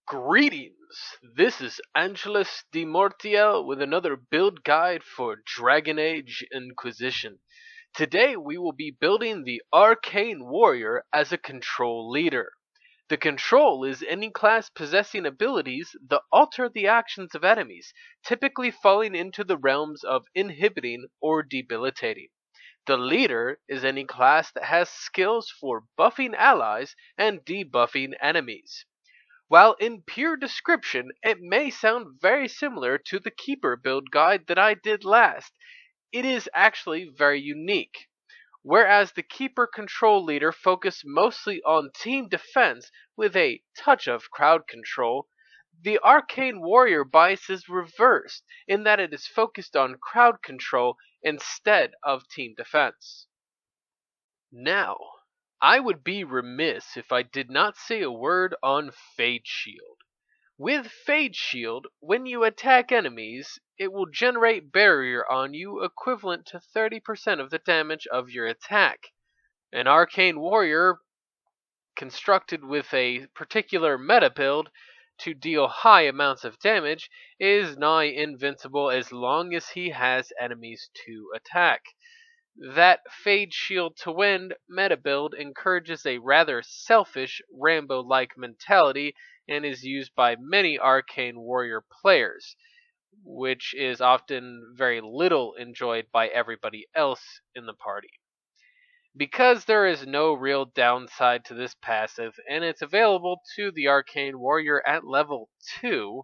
Greetings! This is Angelus de Mortiel with another build guide for Dragon Age Inquisition. Today we will be building the Arcane Warrior as a control leader. The control is any class possessing abilities that alter the actions of enemies, typically falling into the realms of inhibiting or debilitating. The leader is any class that has skills for buffing allies and debuffing enemies. While in pure description it may sound very similar to the Keeper build guide that I did last, it is actually very unique. Whereas the Keeper control leader focused mostly on team defense with a touch of crowd control, the Arcane Warrior bias is reversed in that it is focused on crowd control instead of team defense. Now, I would be remiss if I did not say a word on Fade Shield. With Fade Shield, when you attack enemies, it will generate barrier on you equivalent to 30% of the damage of your attack. An Arcane Warrior constructed with a particular meta build to deal high amounts of damage is nigh invincible as long as he has enemies to attack. That Fade Shield to win meta build encourages a rather selfish Rambo-like mentality and is used by many Arcane Warrior players, which is often very little enjoyed by everybody else in the party. Because there is no real downside to this passive and it's available to the Arcane Warrior at level 2,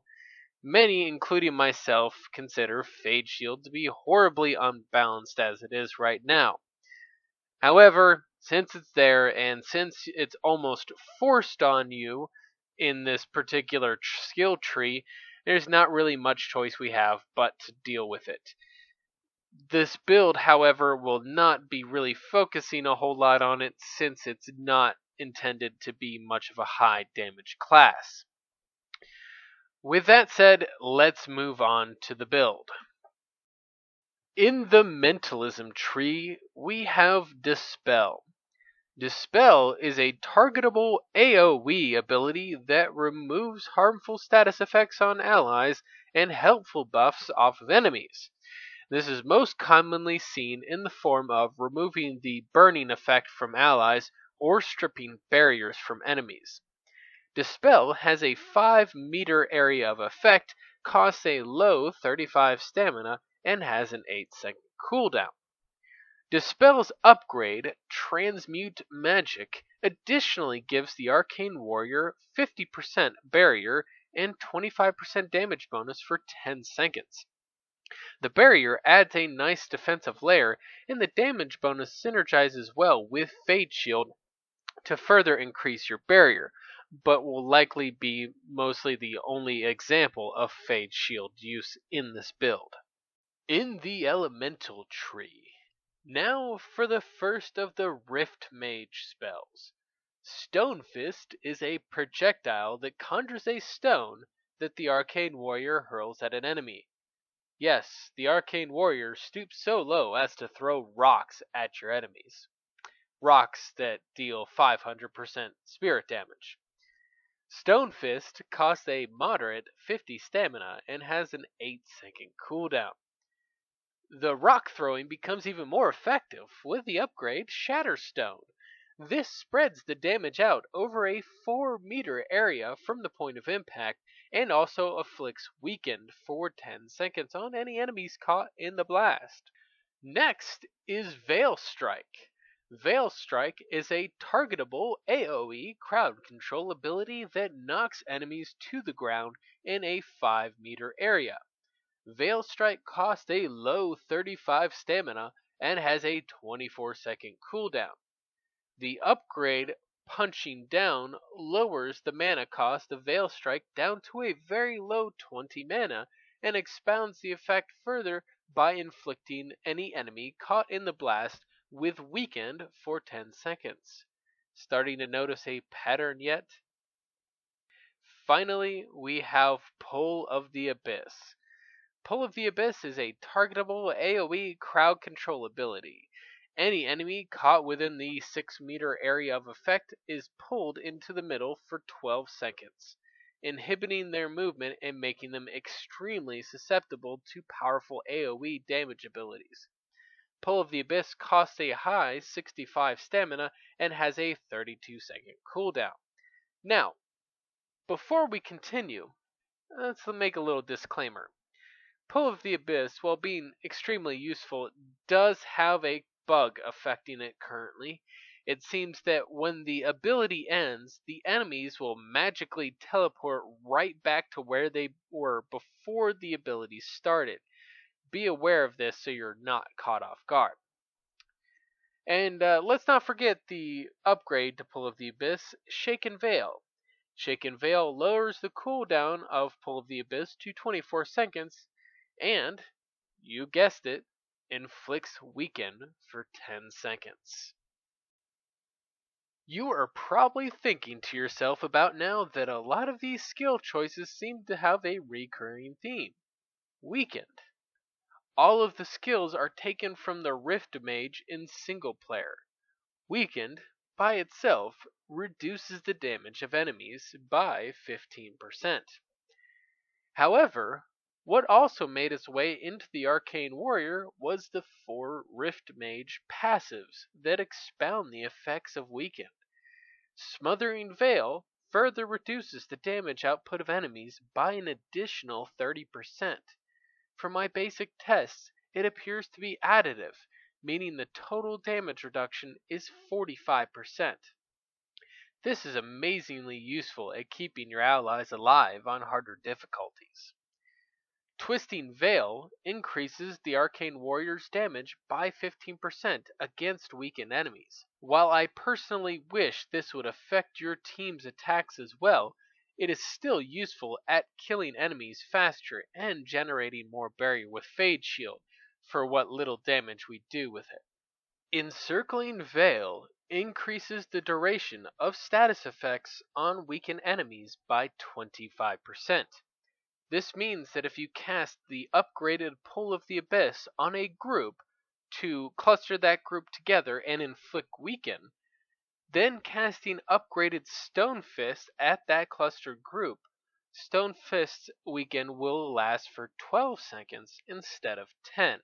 many, including myself, consider Fade Shield to be horribly unbalanced as it is right now. However, since it's there and since it's almost forced on you in this particular skill tree, there's not really much choice we have but to deal with it. This build, however, will not be really focusing a whole lot on it since it's not intended to be much of a high damage class. With that said, let's move on to the build. In the Mentalism tree, we have Dispel. Dispel is a targetable AoE ability that removes harmful status effects on allies and helpful buffs off of enemies. This is most commonly seen in the form of removing the burning effect from allies or stripping barriers from enemies. Dispel has a 5-meter area of effect, costs a low 35 stamina, and has an 8-second cooldown. Dispel's upgrade, Transmute Magic, additionally gives the Arcane Warrior 50% barrier and 25% damage bonus for 10 seconds. The barrier adds a nice defensive layer, and the damage bonus synergizes well with Fade Shield to further increase your barrier, but will likely be mostly the only example of Fade Shield use in this build. In the Elemental tree. Now for the first of the Rift Mage spells. Stone Fist is a projectile that conjures a stone that the Arcane Warrior hurls at an enemy. Yes, the Arcane Warrior stoops so low as to throw rocks at your enemies. Rocks that deal 500% spirit damage. Stone Fist costs a moderate 50 stamina and has an 8-second cooldown. The rock throwing becomes even more effective with the upgrade Shatterstone. This spreads the damage out over a 4-meter area from the point of impact and also afflicts weakened for 10 seconds on any enemies caught in the blast. Next is Veil Strike. Veil Strike is a targetable AoE crowd control ability that knocks enemies to the ground in a 5-meter area. Veil Strike costs a low 35 stamina and has a 24-second cooldown. The upgrade Punching Down lowers the mana cost of Veil Strike down to a very low 20 mana and expounds the effect further by inflicting any enemy caught in the blast with weakened for 10 seconds. Starting to notice a pattern yet? Finally, we have Pull of the Abyss. Pull of the Abyss is a targetable AoE crowd control ability. Any enemy caught within the 6-meter area of effect is pulled into the middle for 12 seconds. inhibiting their movement and making them extremely susceptible to powerful AoE damage abilities. Pull of the Abyss costs a high 65 stamina and has a 32-second cooldown. Now, before we continue, let's make a little disclaimer. Pull of the Abyss, while being extremely useful, does have a bug affecting it currently. It seems that when the ability ends, the enemies will magically teleport right back to where they were before the ability started. Be aware of this so you're not caught off guard. And let's not forget the upgrade to Pull of the Abyss, Shaken Veil. Shaken Veil lowers the cooldown of Pull of the Abyss to 24 seconds, and, you guessed it, inflicts weaken for 10 seconds. You are probably thinking to yourself about now that a lot of these skill choices seem to have a recurring theme. Weakened. All of the skills are taken from the Rift Mage in single player. Weakened, by itself, reduces the damage of enemies by 15%. However, what also made its way into the Arcane Warrior was the 4 Rift Mage passives that expound the effects of Weakened. Smothering Veil further reduces the damage output of enemies by an additional 30%. From my basic tests, it appears to be additive, meaning the total damage reduction is 45%. This is amazingly useful at keeping your allies alive on harder difficulties. Twisting Veil increases the Arcane Warrior's damage by 15% against weakened enemies. While I personally wish this would affect your team's attacks as well, it is still useful at killing enemies faster and generating more barrier with Fade Shield for what little damage we do with it. Encircling Veil increases the duration of status effects on weakened enemies by 25%. This means that if you cast the upgraded Pull of the Abyss on a group to cluster that group together and inflict weaken, then casting upgraded Stone Fist at that clustered group, Stone Fist's weaken will last for 12 seconds instead of 10.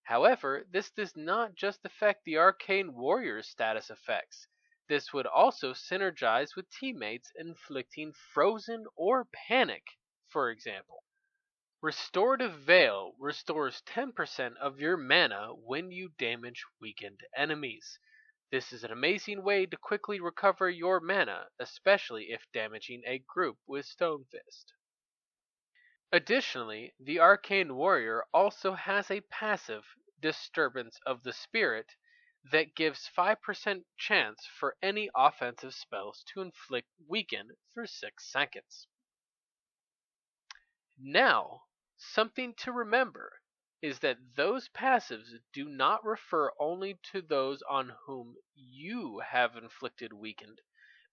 However, this does not just affect the Arcane Warrior's status effects. This would also synergize with teammates inflicting Frozen or Panic, for example. Restorative Veil restores 10% of your mana when you damage weakened enemies. This is an amazing way to quickly recover your mana, especially if damaging a group with Stone Fist. Additionally, the Arcane Warrior also has a passive, Disturbance of the Spirit, that gives 5% chance for any offensive spells to inflict weaken for 6 seconds. Now, something to remember is that those passives do not refer only to those on whom you have inflicted weakened,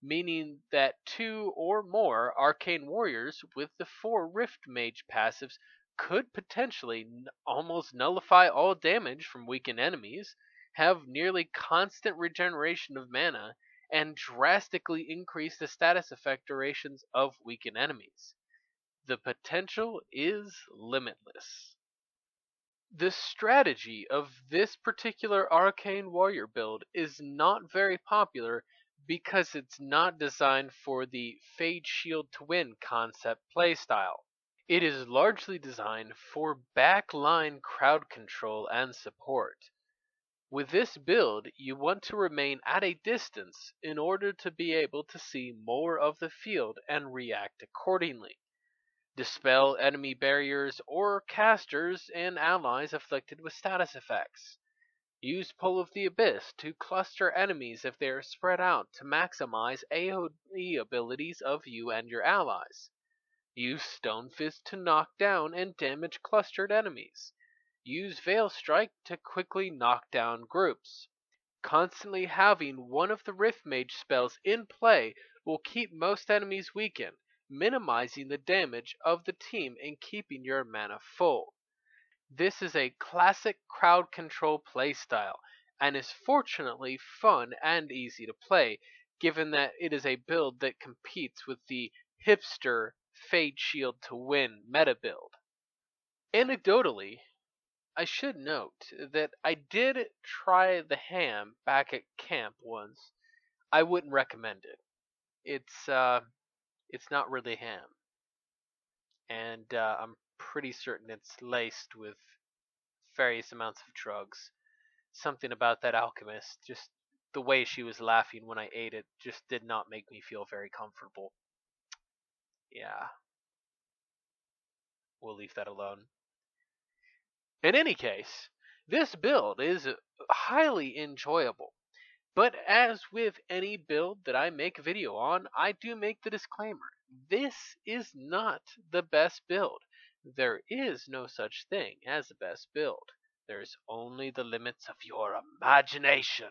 meaning that 2 or more Arcane Warriors with the 4 Rift Mage passives could potentially almost nullify all damage from weakened enemies, have nearly constant regeneration of mana, and drastically increase the status effect durations of weakened enemies. The potential is limitless. The strategy of this particular Arcane Warrior build is not very popular because it's not designed for the Fade Shield to Win concept playstyle. It is largely designed for backline crowd control and support. With this build, you want to remain at a distance in order to be able to see more of the field and react accordingly. Dispel enemy barriers or casters and allies afflicted with status effects. Use Pull of the Abyss to cluster enemies if they are spread out to maximize AoE abilities of you and your allies. Use Stone Fist to knock down and damage clustered enemies. Use Veil Strike to quickly knock down groups. Constantly having one of the Rift Mage spells in play will keep most enemies weakened, minimizing the damage of the team and keeping your mana full. This is a classic crowd control playstyle, and is fortunately fun and easy to play, given that it is a build that competes with the hipster Fade Shield to win meta build. Anecdotally, I should note that I did try the ham back at camp once. I wouldn't recommend it. It's not really ham, and I'm pretty certain it's laced with various amounts of drugs. Something about that alchemist, just the way she was laughing when I ate it, just did not make me feel very comfortable. Yeah, we'll leave that alone. In any case, this build is highly enjoyable. But as with any build that I make a video on, I do make the disclaimer. This is not the best build. There is no such thing as the best build. There's only the limits of your imagination.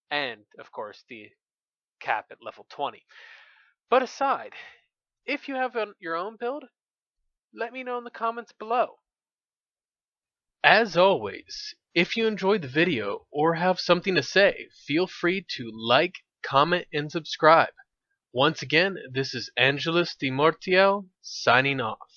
And, of course, the cap at level 20. But aside, if you have your own build, let me know in the comments below. As always, if you enjoyed the video or have something to say, feel free to like, comment, and subscribe. Once again, this is Angelus de Mortiel signing off.